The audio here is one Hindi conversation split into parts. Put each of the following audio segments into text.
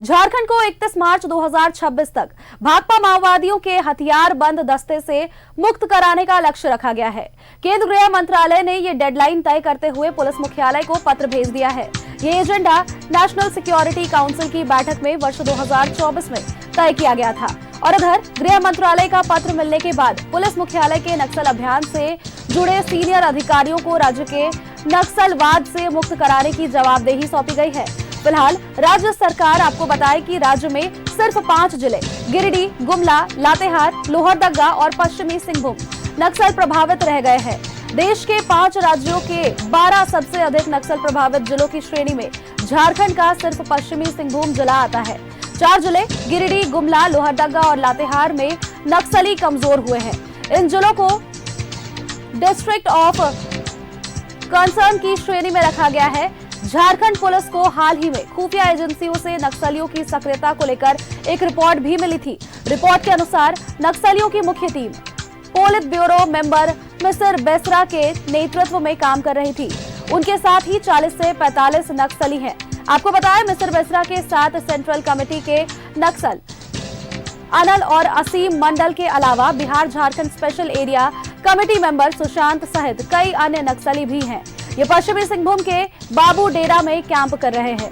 झारखंड को 31 मार्च 2026 तक भाकपा माओवादियों के हथियार बंद दस्ते से मुक्त कराने का लक्ष्य रखा गया है। केंद्रीय गृह मंत्रालय ने ये डेडलाइन तय करते हुए पुलिस मुख्यालय को पत्र भेज दिया है। ये एजेंडा नेशनल सिक्योरिटी काउंसिल की बैठक में वर्ष 2024 में तय किया गया था और इधर गृह मंत्रालय का पत्र मिलने के बाद पुलिस मुख्यालय के नक्सल अभियान से जुड़े सीनियर अधिकारियों को राज्य के नक्सलवाद से मुक्त कराने की जवाबदेही सौंपी गई है। फिलहाल राज्य सरकार आपको बताए कि राज्य में सिर्फ 5 जिले गिरिडीह, गुमला, लातेहार, लोहरदगा और पश्चिमी सिंहभूम नक्सल प्रभावित रह गए हैं। देश के 5 राज्यों के 12 सबसे अधिक नक्सल प्रभावित जिलों की श्रेणी में झारखंड का सिर्फ पश्चिमी सिंहभूम जिला आता है। 4 जिले गिरिडीह, गुमला, लोहरदगा और लातेहार में नक्सली कमजोर हुए हैं। इन जिलों को डिस्ट्रिक्ट ऑफ कंसर्न की श्रेणी में रखा गया है। झारखंड पुलिस को हाल ही में खुफिया एजेंसियों से नक्सलियों की सक्रियता को लेकर एक रिपोर्ट भी मिली थी। रिपोर्ट के अनुसार नक्सलियों की मुख्य team polit bureau member mister Besra के नेतृत्व में काम कर रही थी। उनके साथ ही 40 से 45 नक्सली हैं। आपको बताया मिस्टर बेसरा के साथ सेंट्रल कमेटी के नक्सल अनल और असीम मंडल के अलावा Bihar Jharkhand special area committee member Sushant सहित कई अन्य नक्सली भी हैं। ये पश्चिमी सिंहभूम के बाबू डेरा में कैंप कर रहे हैं।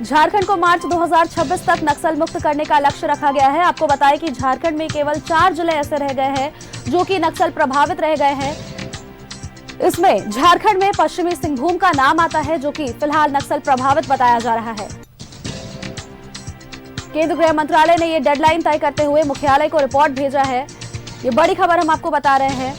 झारखंड को मार्च 2026 तक नक्सल मुक्त करने का लक्ष्य रखा गया है। आपको बताएं कि झारखंड में केवल 4 जिले ऐसे रह गए हैं जो कि नक्सल प्रभावित रह गए हैं। इसमें झारखंड में पश्चिमी सिंहभूम का नाम आता है जो कि फिलहाल नक्सल प्रभावित बताया जा रहा है। केंद्रीय गृह मंत्रालय ने यह डेडलाइन तय करते हुए मुख्यालय को रिपोर्ट भेजा है। ये बड़ी खबर हम आपको बता रहे हैं।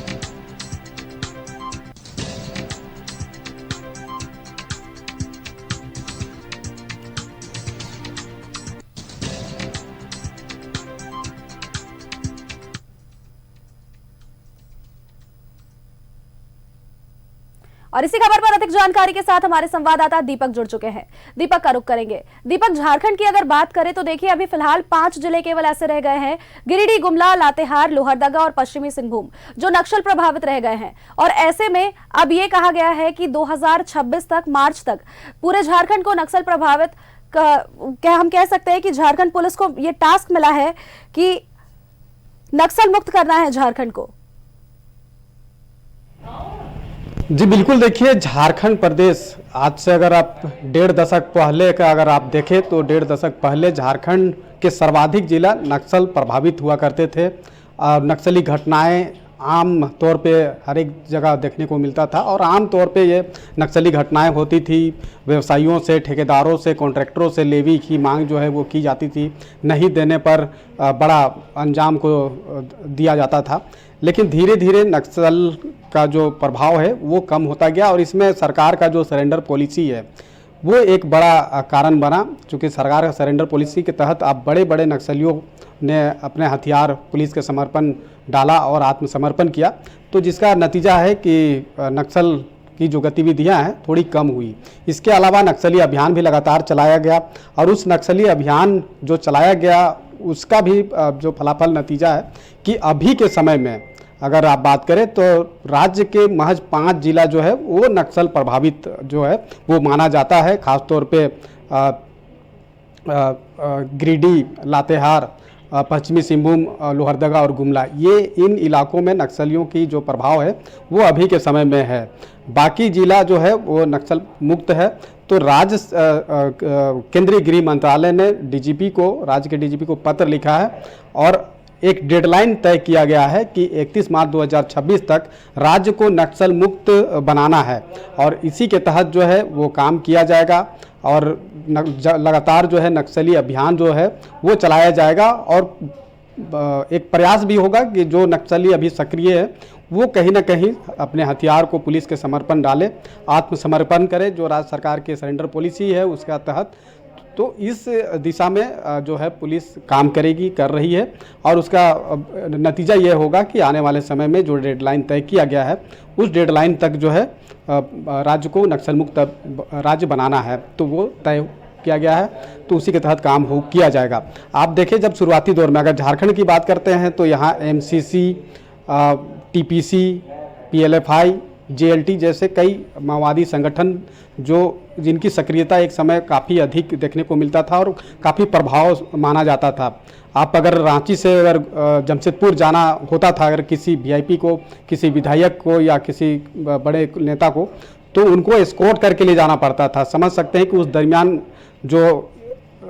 और इसी खबर पर अधिक जानकारी के साथ हमारे संवाददाता दीपक जुड़ चुके हैं। दीपक का रुख करेंगे। दीपक, झारखंड की अगर बात करें तो देखिए अभी फिलहाल 5 जिले केवल ऐसे रह गए हैं, गिरिडीह, गुमला, लातेहार, लोहरदगा और पश्चिमी सिंहभूम, जो नक्सल प्रभावित रह गए हैं। और ऐसे में अब ये कहा गया है कि 2026 तक, मार्च तक पूरे झारखंड को नक्सल प्रभावित क्या हम कह सकते हैं कि झारखंड पुलिस को ये टास्क मिला है कि नक्सल मुक्त करना है झारखंड को। जी बिल्कुल, देखिए झारखंड प्रदेश आज से अगर आप 1.5 दशक पहले का अगर आप देखें तो 1.5 दशक पहले झारखंड के सर्वाधिक जिला नक्सल प्रभावित हुआ करते थे। नक्सली घटनाएं आम तौर पे हर एक जगह देखने को मिलता था और आम तौर पे ये नक्सली घटनाएं होती थी। व्यवसायियों से, ठेकेदारों से, कॉन्ट्रैक्टरों से लेवी की मांग जो है वो की जाती थी। नहीं देने पर बड़ा अंजाम को दिया जाता था। लेकिन धीरे धीरे नक्सल का जो प्रभाव है वो कम होता गया और इसमें सरकार का जो सरेंडर पॉलिसी है वो एक बड़ा कारण बना। क्योंकि सरकार का सरेंडर पॉलिसी के तहत अब बड़े बड़े नक्सलियों ने अपने हथियार पुलिस के समर्पण डाला और आत्मसमर्पण किया, तो जिसका नतीजा है कि नक्सल की जो गतिविधियां हैं थोड़ी कम हुई। इसके अलावा नक्सली अभियान भी लगातार चलाया गया और उस नक्सली अभियान जो चलाया गया उसका भी जो फलाफल नतीजा है कि अभी के समय में अगर आप बात करें तो राज्य के महज 5 जिला जो है वो नक्सल प्रभावित जो है वो माना जाता है। खासतौर पे गिरिडीह, लातेहार, पश्चिमी सिंहभूम, लोहरदगा और गुमला, ये इन इलाकों में नक्सलियों की जो प्रभाव है वो अभी के समय में है। बाकी जिला जो है वो नक्सल मुक्त है। तो राज्य केंद्रीय गृह मंत्रालय ने डीजीपी को, राज्य के डीजीपी को पत्र लिखा है और एक डेडलाइन तय किया गया है कि 31 मार्च 2026 तक राज्य को नक्सल मुक्त बनाना है और इसी के तहत जो है वो काम किया जाएगा और लगातार जो है नक्सली अभियान जो है वो चलाया जाएगा और एक प्रयास भी होगा कि जो नक्सली अभी सक्रिय है वो कहीं ना कहीं अपने हथियार को पुलिस के समर्पण डाले, आत्मसमर्पण करे, जो राज्य सरकार की सरेंडर पॉलिसी है उसके तहत। तो इस दिशा में जो है पुलिस काम करेगी, कर रही है और उसका नतीजा ये होगा कि आने वाले समय में जो डेडलाइन तय किया गया है उस डेडलाइन तक जो है राज्य को नक्सल मुक्त राज्य बनाना है, तो वो तय किया गया है, तो उसी के तहत काम किया जाएगा। आप देखें, जब शुरुआती दौर में अगर झारखंड की बात करते हैं तो यहाँ MCC, TPC, PLFI, JLT जैसे कई माओवादी संगठन जिनकी सक्रियता एक समय काफ़ी अधिक देखने को मिलता था और काफ़ी प्रभाव माना जाता था। आप अगर रांची से अगर जमशेदपुर जाना होता था अगर किसी VIP को, किसी विधायक को या किसी बड़े नेता को, तो उनको एस्कॉर्ट करके ले जाना पड़ता था। समझ सकते हैं कि उस दरमियान जो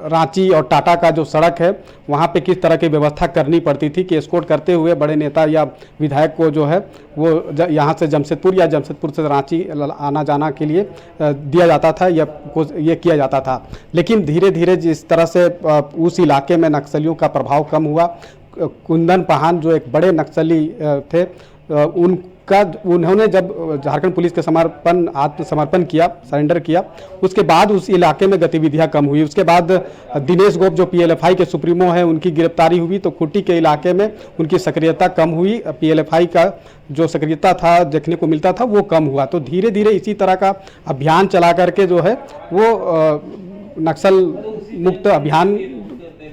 रांची और टाटा का जो सड़क है वहाँ पे किस तरह की व्यवस्था करनी पड़ती थी कि एस्कॉर्ट करते हुए बड़े नेता या विधायक को जो है वो यहाँ से जमशेदपुर या जमशेदपुर से रांची आना जाना के लिए दिया जाता था या ये किया जाता था। लेकिन धीरे धीरे जिस तरह से उस इलाके में नक्सलियों का प्रभाव कम हुआ, कुंदन पहान जो एक बड़े नक्सली थे, उन्होंने जब झारखंड पुलिस के आत्मसमर्पण किया, सरेंडर किया, उसके बाद उस इलाके में गतिविधियां कम हुई। उसके बाद दिनेश गोप जो PLFI के सुप्रीमो है उनकी गिरफ्तारी हुई, तो खूंटी के इलाके में उनकी सक्रियता कम हुई। PLFI का जो सक्रियता था देखने को मिलता था वो कम हुआ। तो धीरे धीरे इसी तरह का अभियान चला करके जो है वो नक्सल मुक्त अभियान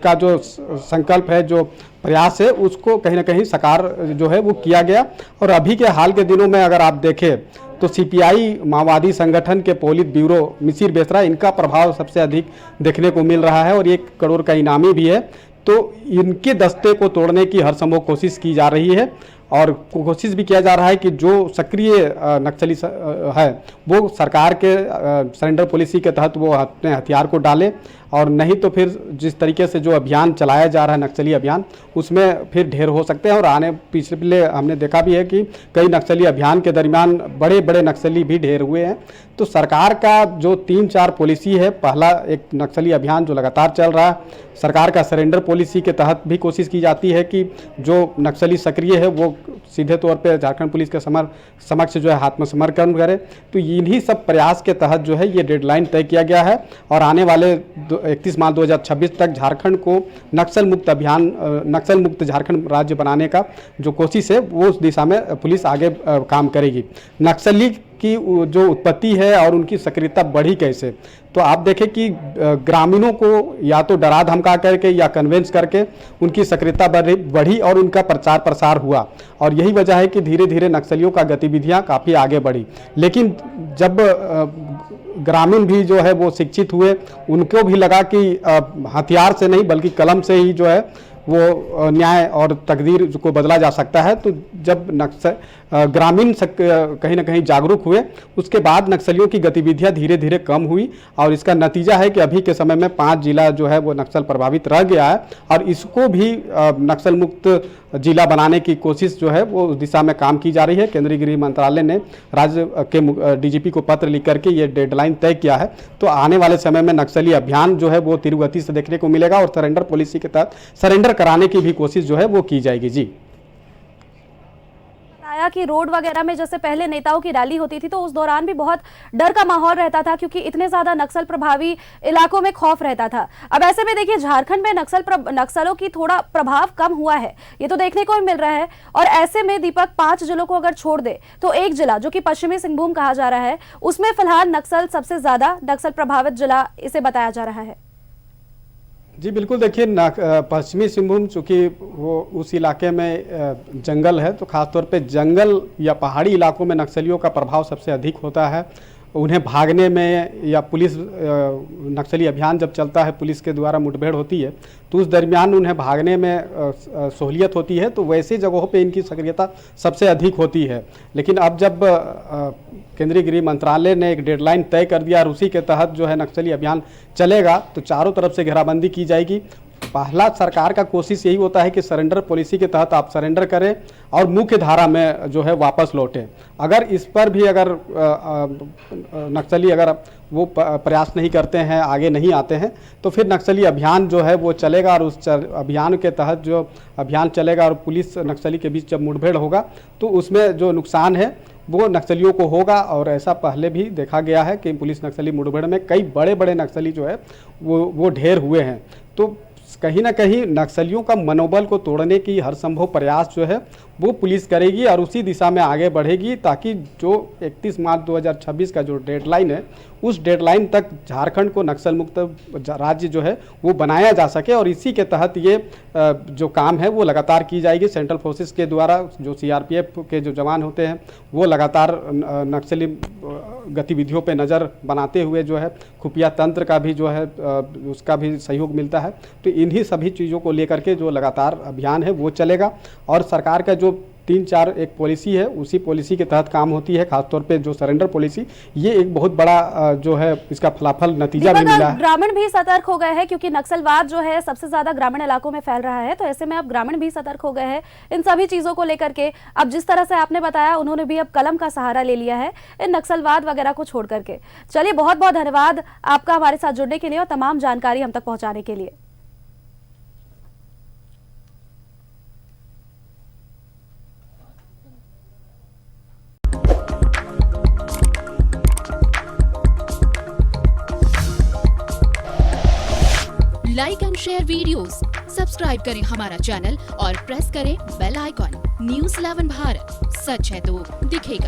का जो संकल्प है, जो प्रयास है, उसको कहीं ना कहीं साकार जो है वो किया गया। और अभी के हाल के दिनों में अगर आप देखें तो CPI माओवादी संगठन के पोलित ब्यूरो मिसिर बेसरा, इनका प्रभाव सबसे अधिक देखने को मिल रहा है और 1 करोड़ का इनामी भी है। तो इनके दस्ते को तोड़ने की हर संभव कोशिश की जा रही है और कोशिश भी किया जा रहा है कि जो सक्रिय नक्सली है वो सरकार के सरेंडर पॉलिसी के तहत वो अपने हथियार को डाले, और नहीं तो फिर जिस तरीके से जो अभियान चलाया जा रहा है नक्सली अभियान, उसमें फिर ढेर हो सकते हैं। और पिछले हमने देखा भी है कि कई नक्सली अभियान के दरमियान बड़े बड़े नक्सली भी ढेर हुए हैं। तो सरकार का जो 3-4 पॉलिसी है, पहला एक नक्सली अभियान जो लगातार चल रहा है, सरकार का सरेंडर पॉलिसी के तहत भी कोशिश की जाती है कि जो नक्सली सक्रिय है वो सीधे तौर पे झारखंड पुलिस के समक्ष जो है आत्मसमर्पण करे। तो इन्हीं सब प्रयास के तहत जो है ये डेडलाइन तय किया गया है और आने वाले 31 मार्च 2026 तक झारखंड को नक्सल मुक्त झारखंड राज्य बनाने का जो कोशिश है वो उस दिशा में पुलिस आगे काम करेगी। नक्सली की जो उत्पत्ति है और उनकी सक्रियता बढ़ी कैसे, तो आप देखें कि ग्रामीणों को या तो डरा धमका करके या कन्वेंस करके उनकी सक्रियता बढ़ी और उनका प्रचार प्रसार हुआ, और यही वजह है कि धीरे धीरे नक्सलियों का गतिविधियां काफ़ी आगे बढ़ी। लेकिन जब ग्रामीण भी जो है वो शिक्षित हुए, उनको भी लगा कि हथियार से नहीं बल्कि कलम से ही जो है वो न्याय और तकदीर को बदला जा सकता है। तो जब ग्रामीण कहीं ना कहीं जागरूक हुए, उसके बाद नक्सलियों की गतिविधियां धीरे धीरे कम हुई और इसका नतीजा है कि अभी के समय में 5 जिला जो है वो नक्सल प्रभावित रह गया है और इसको भी नक्सल मुक्त जिला बनाने की कोशिश जो है वो उस दिशा में काम की जा रही है। केंद्रीय गृह मंत्रालय ने राज्य के DGP को पत्र लिख करके ये डेडलाइन तय किया है। तो आने वाले समय में नक्सली अभियान जो है वो तीव्र गति से देखने को मिलेगा और सरेंडर पॉलिसी के तहत सरेंडर कराने की भी कोशिश जो है वो की जाएगी। जी, बताया कि रोड वगैरह में जैसे पहले नेताओं की रैली होती थी तो उस दौरान भी बहुत डर का माहौल रहता था क्योंकि इतने ज्यादा नक्सल प्रभावी इलाकों में खौफ रहता था। अब ऐसे में देखिए झारखंड में नक्सलों की थोड़ा प्रभाव कम हुआ है, ये तो देखने को भी मिल रहा है। और ऐसे में दीपक 5 जिलों को अगर छोड़ दे तो एक जिला जो कि पश्चिमी सिंहभूम कहा जा रहा है, उसमें फिलहाल नक्सल सबसे ज्यादा नक्सल प्रभावित जिला इसे बताया जा रहा है। जी बिल्कुल, देखिए पश्चिमी सिंहभूम चूँकि वो उस इलाके में जंगल है, तो ख़ासतौर पे जंगल या पहाड़ी इलाकों में नक्सलियों का प्रभाव सबसे अधिक होता है। उन्हें भागने में या पुलिस नक्सली अभियान जब चलता है, पुलिस के द्वारा मुठभेड़ होती है, तो उस दरमियान उन्हें भागने में सहूलियत होती है, तो वैसी जगहों पे इनकी सक्रियता सबसे अधिक होती है। लेकिन अब जब केंद्रीय गृह मंत्रालय ने एक डेडलाइन तय कर दिया और उसी के तहत जो है नक्सली अभियान चलेगा, तो चारों तरफ से घेराबंदी की जाएगी। पहला सरकार का कोशिश यही होता है कि सरेंडर पॉलिसी के तहत आप सरेंडर करें और मुख्य धारा में जो है वापस लौटें। अगर इस पर भी अगर नक्सली अगर वो प्रयास नहीं करते हैं, आगे नहीं आते हैं, तो फिर नक्सली अभियान जो है वो चलेगा और उस अभियान के तहत जो अभियान चलेगा और पुलिस नक्सली के बीच जब मुठभेड़ होगा तो उसमें जो नुकसान है वो नक्सलियों को होगा। और ऐसा पहले भी देखा गया है कि पुलिस नक्सली मुठभेड़ में कई बड़े बड़े नक्सली जो है वो ढेर हुए हैं। तो कहीं ना कहीं नक्सलियों का मनोबल को तोड़ने की हर संभव प्रयास जो है वो पुलिस करेगी और उसी दिशा में आगे बढ़ेगी, ताकि जो 31 मार्च 2026 का जो डेडलाइन है उस डेडलाइन तक झारखंड को नक्सल मुक्त राज्य जो है वो बनाया जा सके, और इसी के तहत ये जो काम है वो लगातार की जाएगी। सेंट्रल फोर्सेस के द्वारा जो सीआरपीएफ के जो जवान होते हैं वो लगातार नक्सली गतिविधियों पे नज़र बनाते हुए जो है खुफिया तंत्र का भी जो है उसका भी सहयोग मिलता है। तो इन्हीं सभी चीज़ों को लेकर के जो लगातार अभियान है वो चलेगा, और सरकार का जो 3-4 एक पॉलिसी है उसी पॉलिसी के तहत काम होती है। खासतौर पे जो सरेंडर पॉलिसी, ये एक बहुत बड़ा जो है इसका फलाफल नतीजा भी मिला है। ग्रामीण भी सतर्क हो गए हैं क्योंकि नक्सलवाद जो है सबसे ज्यादा ग्रामीण इलाकों में फैल रहा है, तो ऐसे में अब ग्रामीण भी सतर्क हो गए हैं इन सभी चीजों को लेकर के। अब जिस तरह से आपने बताया, उन्होंने भी अब कलम का सहारा ले लिया है इन नक्सलवाद वगैरह को छोड़ करके। चलिए, बहुत बहुत धन्यवाद आपका हमारे साथ जुड़ने के लिए और तमाम जानकारी हम तक पहुंचाने के लिए। Like and share videos, subscribe करें हमारा चैनल और प्रेस करें बेल आइकॉन। न्यूज़ 11 भारत, सच है तो दिखेगा।